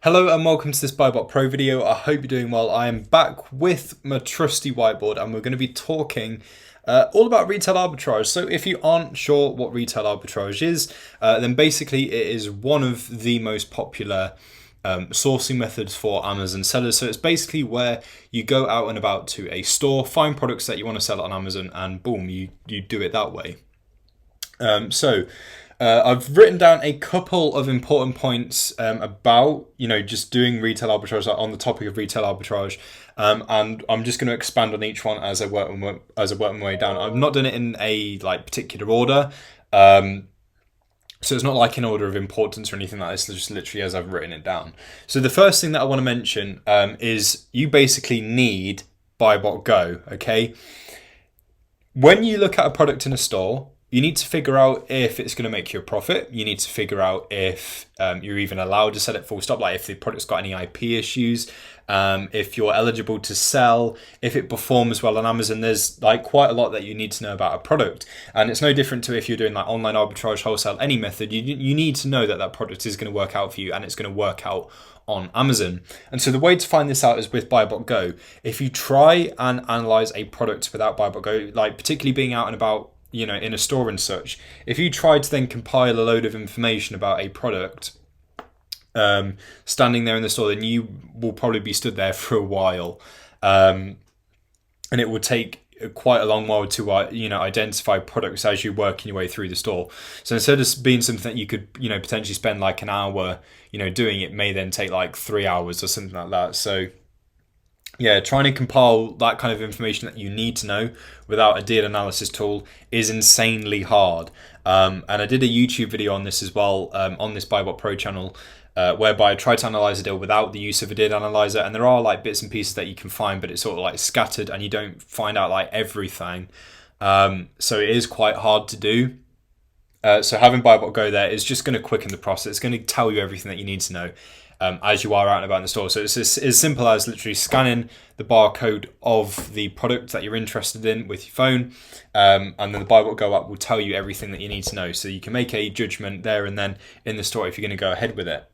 Hello and welcome to this BuyBotPro video. I hope you're doing well. I am back with my trusty whiteboard and we're going to be talking all about retail arbitrage. So if you aren't sure what retail arbitrage is, then basically it is one of the most popular sourcing methods for Amazon sellers. So it's basically where you go out and about to a store, find products that you want to sell on Amazon, and boom, you do it that way. I've written down a couple of important points about just doing retail arbitrage, like on the topic of retail arbitrage, and I'm just going to expand on each one as I work my way down. I've not done it in a particular order, so it's not like in order of importance or anything like this. It's just literally as I've written it down. So the first thing that I want to mention is you basically need BuyBot Go. Okay, when you look at a product in a store, you need to figure out if it's going to make you a profit. You need to figure out if you're even allowed to sell it full stop, like if the product's got any IP issues, if you're eligible to sell, if it performs well on Amazon. There's quite a lot that you need to know about a product. And it's no different to if you're doing online arbitrage, wholesale, any method. You need to know that that product is going to work out for you and it's going to work out on Amazon. And so the way to find this out is with BuyBot Go. If you try and analyze a product without BuyBot Go, particularly being out and about, in a store and such, if you try to then compile a load of information about a product standing there in the store, then you will probably be stood there for a while, and it will take quite a long while to identify products as you're working your way through the store. So instead of being something that you could potentially spend an hour doing, it may then take 3 hours or something like that. So yeah, trying to compile that kind of information that you need to know without a deal analysis tool is insanely hard. And I did a YouTube video on this as well, on this BuyBotPro channel, whereby I tried to analyze a deal without the use of a deal analyzer. And there are bits and pieces that you can find, but it's sort of scattered and you don't find out everything. So it is quite hard to do. So having BuyBot Go there is just going to quicken the process. It's going to tell you everything that you need to know as you are out and about in the store. So it's as simple as literally scanning the barcode of the product that you're interested in with your phone, and then the BuyBot Go app will tell you everything that you need to know. So you can make a judgment there and then in the store if you're going to go ahead with it.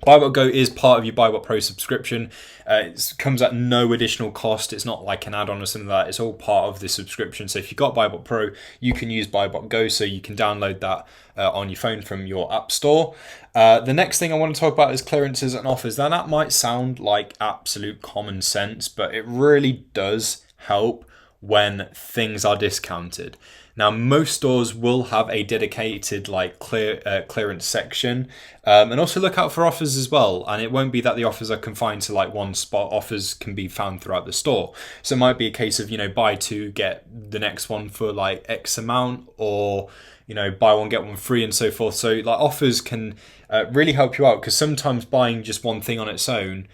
BuyBot Go is part of your BuyBotPro subscription. It comes at no additional cost. It's not like an add-on or something like that. It's all part of the subscription. So if you've got BuyBotPro, you can use BuyBot Go. So you can download that on your phone from your app store. The next thing I want to talk about is clearances and offers. Now that might sound like absolute common sense, but it really does help when things are discounted. Now, most stores will have a dedicated clearance section, and also look out for offers as well. And it won't be that the offers are confined to one spot. Offers can be found throughout the store. So it might be a case of buy two get the next one for X amount, or buy one get one free and so forth. So offers can really help you out, because sometimes buying just one thing on its own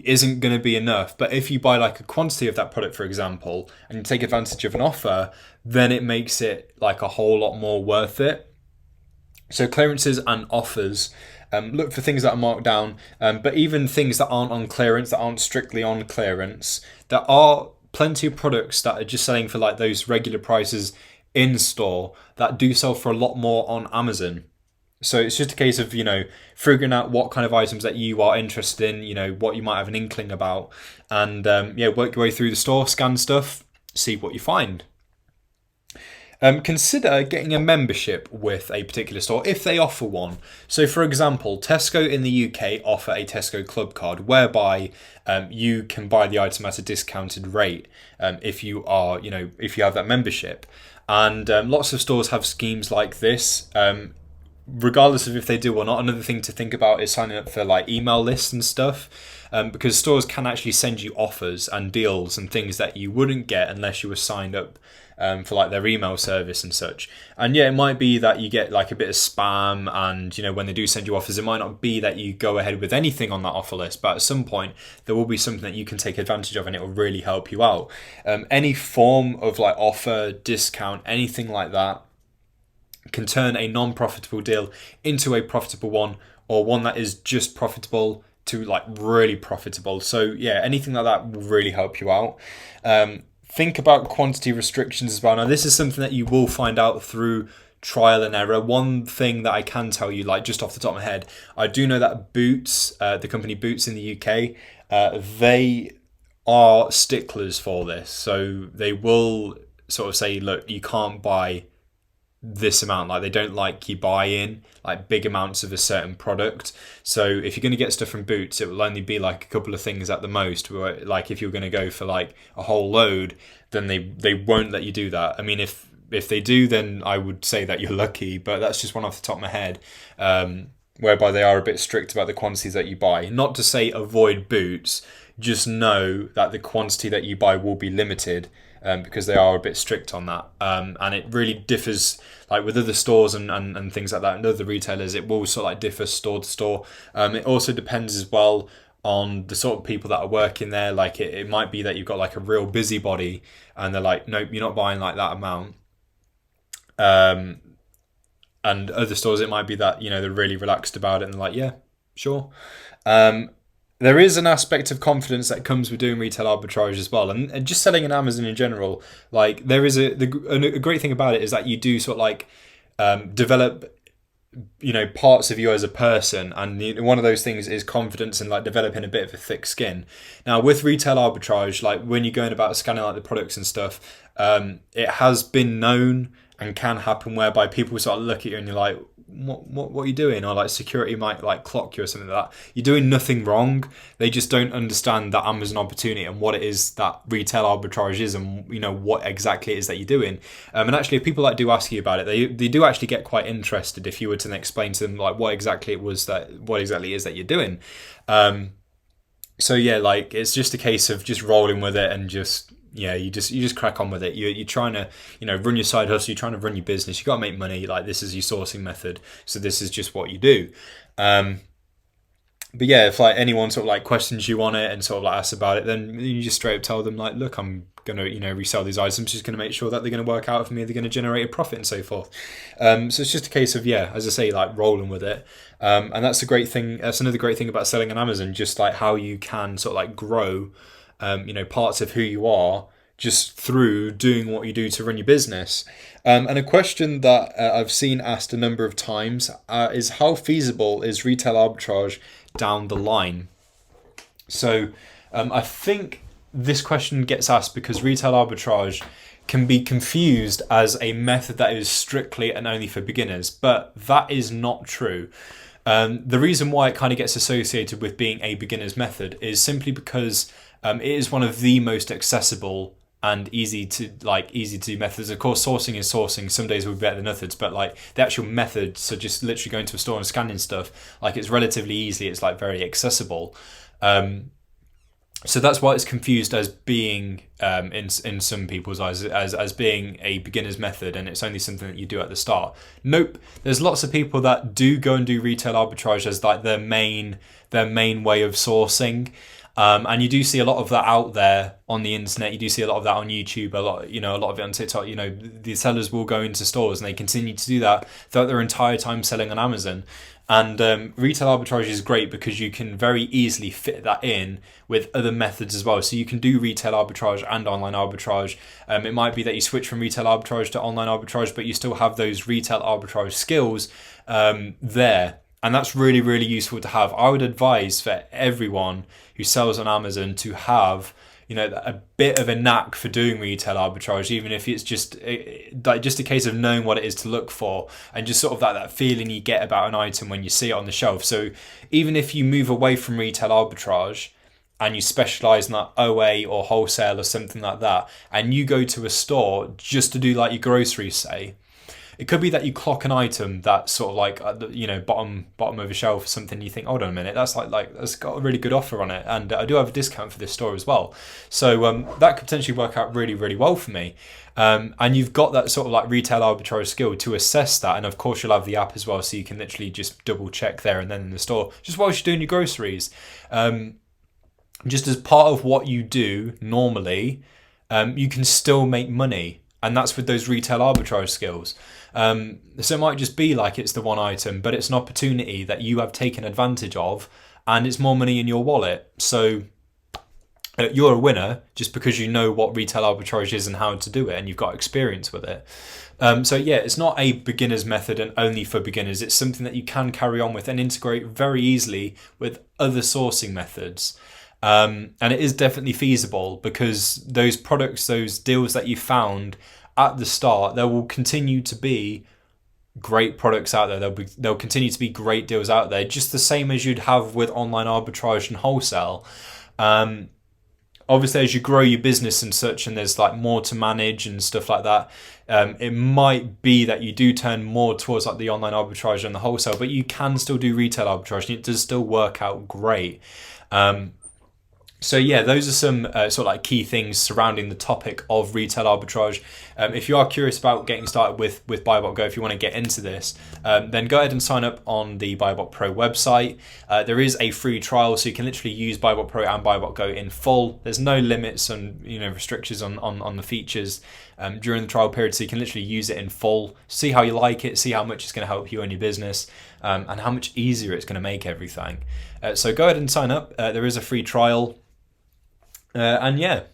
isn't going to be enough. But if you buy a quantity of that product, for example, and you take advantage of an offer, then it makes it a whole lot more worth it. So clearances and offers, look for things that are marked down, but even things that aren't on clearance, that aren't strictly on clearance, there are plenty of products that are just selling for those regular prices in store that do sell for a lot more on Amazon. So it's just a case of, figuring out what kind of items that you are interested in, what you might have an inkling about, and work your way through the store, scan stuff, see what you find. Consider getting a membership with a particular store if they offer one. So for example, Tesco in the UK offer a Tesco Club card, whereby you can buy the item at a discounted rate if you are, if you have that membership. And lots of stores have schemes like this. Regardless of if they do or not, another thing to think about is signing up for email lists and stuff, because stores can actually send you offers and deals and things that you wouldn't get unless you were signed up for their email service and such. And yeah, it might be that you get a bit of spam, and when they do send you offers, it might not be that you go ahead with anything on that offer list, but at some point there will be something that you can take advantage of and it will really help you out. Any form of offer, discount, anything like that can turn a non-profitable deal into a profitable one, or one that is just profitable to really profitable. So yeah, anything like that will really help you out. Think about quantity restrictions as well. Now this is something that you will find out through trial and error. One thing that I can tell you, like just off the top of my head, I do know that Boots, the company Boots in the UK, they are sticklers for this. So they will sort of say, look, you can't buy this amount. Like, they don't like you buy in like big amounts of a certain product. So if you're going to get stuff from Boots, it will only be like a couple of things at the most. Like if you're going to go for like a whole load, then they won't let you do that. I mean, if they do, then I would say that you're lucky, but that's just one off the top of my head, whereby they are a bit strict about the quantities that you buy. Not to say avoid Boots, just know that the quantity that you buy will be limited, because they are a bit strict on that. And it really differs, like with other stores and things like that, and other retailers, it will sort of like differ store to store. It also depends as well on the sort of people that are working there. Like it might be that you've got like a real busybody and they're like, nope, you're not buying like that amount. And other stores, it might be that, you know, they're really relaxed about it and they're like, yeah, sure. There is an aspect of confidence that comes with doing retail arbitrage as well, and just selling on Amazon in general. Like there is a great thing about it is that you do sort of like develop, you know, parts of you as a person, and one of those things is confidence and like developing a bit of a thick skin. Now with retail arbitrage, like when you're going about scanning like the products and stuff, it has been known and can happen whereby people sort of look at you and you're like, what are you doing? Or like security might like clock you or something like that. You're doing nothing wrong. They just don't understand that Amazon opportunity and what it is that retail arbitrage is, and you know what exactly it is that you're doing. And actually, if people like do ask you about it, they do actually get quite interested if you were to explain to them like what exactly it is that you're doing. So yeah, like it's just a case of just rolling with it and just. Yeah, you just crack on with it. You're trying to, you know, run your side hustle. You're trying to run your business. You got to make money. Like this is your sourcing method. So this is just what you do. But yeah, if like anyone sort of like questions you on it and sort of like asks about it, then you just straight up tell them like, look, I'm gonna, you know, resell these items. Just gonna make sure that they're gonna work out for me. They're gonna generate a profit and so forth. So it's just a case of, yeah, as I say, like rolling with it. And that's a great thing. That's another great thing about selling on Amazon. Just like how you can sort of like grow. You know, parts of who you are just through doing what you do to run your business. And a question that I've seen asked a number of times is how feasible is retail arbitrage down the line? So I think this question gets asked because retail arbitrage can be confused as a method that is strictly and only for beginners, but that is not true. The reason why it kind of gets associated with being a beginner's method is simply because it is one of the most accessible and easy to do methods. Of course, sourcing is sourcing. Some days will be better than others, but like the actual methods, so just literally going to a store and scanning stuff, like it's relatively easy. It's like very accessible. So that's why it's confused as being, in some people's eyes, as being a beginner's method, and it's only something that you do at the start. Nope. There's lots of people that do go and do retail arbitrage as like their main way of sourcing. And you do see a lot of that out there on the internet. You do see a lot of that on YouTube, a lot of it on TikTok. You know, the sellers will go into stores and they continue to do that throughout their entire time selling on Amazon. And retail arbitrage is great because you can very easily fit that in with other methods as well. So you can do retail arbitrage and online arbitrage. It might be that you switch from retail arbitrage to online arbitrage, but you still have those retail arbitrage skills there. And that's really, really useful to have. I would advise for everyone who sells on Amazon to have, you know, a bit of a knack for doing retail arbitrage, even if it's just a case of knowing what it is to look for and just sort of that feeling you get about an item when you see it on the shelf. So even if you move away from retail arbitrage and you specialize in that OA or wholesale or something like that, and you go to a store just to do like your groceries, say, it could be that you clock an item that's sort of like you know, bottom of a shelf or something. You think, hold on a minute, that's like that's got a really good offer on it, and I do have a discount for this store as well. So that could potentially work out really, really well for me. And you've got that sort of like retail arbitrage skill to assess that, and of course you'll have the app as well, so you can literally just double check there and then in the store, just whilst you're doing your groceries. Just as part of what you do normally, you can still make money. And that's with those retail arbitrage skills. So it might just be like it's the one item, but it's an opportunity that you have taken advantage of, and it's more money in your wallet. So you're a winner just because you know what retail arbitrage is and how to do it, and you've got experience with it. So yeah, it's not a beginner's method and only for beginners. It's something that you can carry on with and integrate very easily with other sourcing methods. And it is definitely feasible, because those products, those deals that you found at the start, there will continue to be great products out there. There'll continue to be great deals out there, just the same as you'd have with online arbitrage and wholesale. Obviously, as you grow your business and such, and there's like more to manage and stuff like that, it might be that you do turn more towards like the online arbitrage and the wholesale, but you can still do retail arbitrage, and it does still work out great. So yeah, those are some sort of like key things surrounding the topic of retail arbitrage. If you are curious about getting started with BuyBotGo, if you want to get into this, then go ahead and sign up on the BuyBotPro website. There is a free trial, so you can literally use BuyBotPro and BuyBotGo in full. There's no limits and restrictions on the features during the trial period, so you can literally use it in full, see how you like it, see how much it's going to help you and your business, and how much easier it's going to make everything. So go ahead and sign up. There is a free trial. And yeah,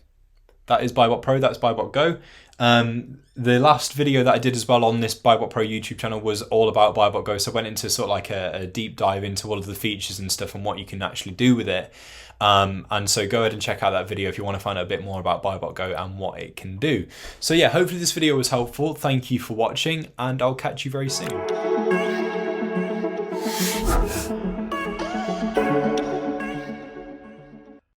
that is BuyBotPro, that's BuyBotGo. The last video that I did as well on this BuyBotPro YouTube channel was all about BuyBotGo, so I went into sort of like a deep dive into all of the features and stuff and what you can actually do with it. And so go ahead and check out that video if you want to find out a bit more about BuyBotGo and what it can do. So yeah, hopefully this video was helpful. Thank you for watching, and I'll catch you very soon.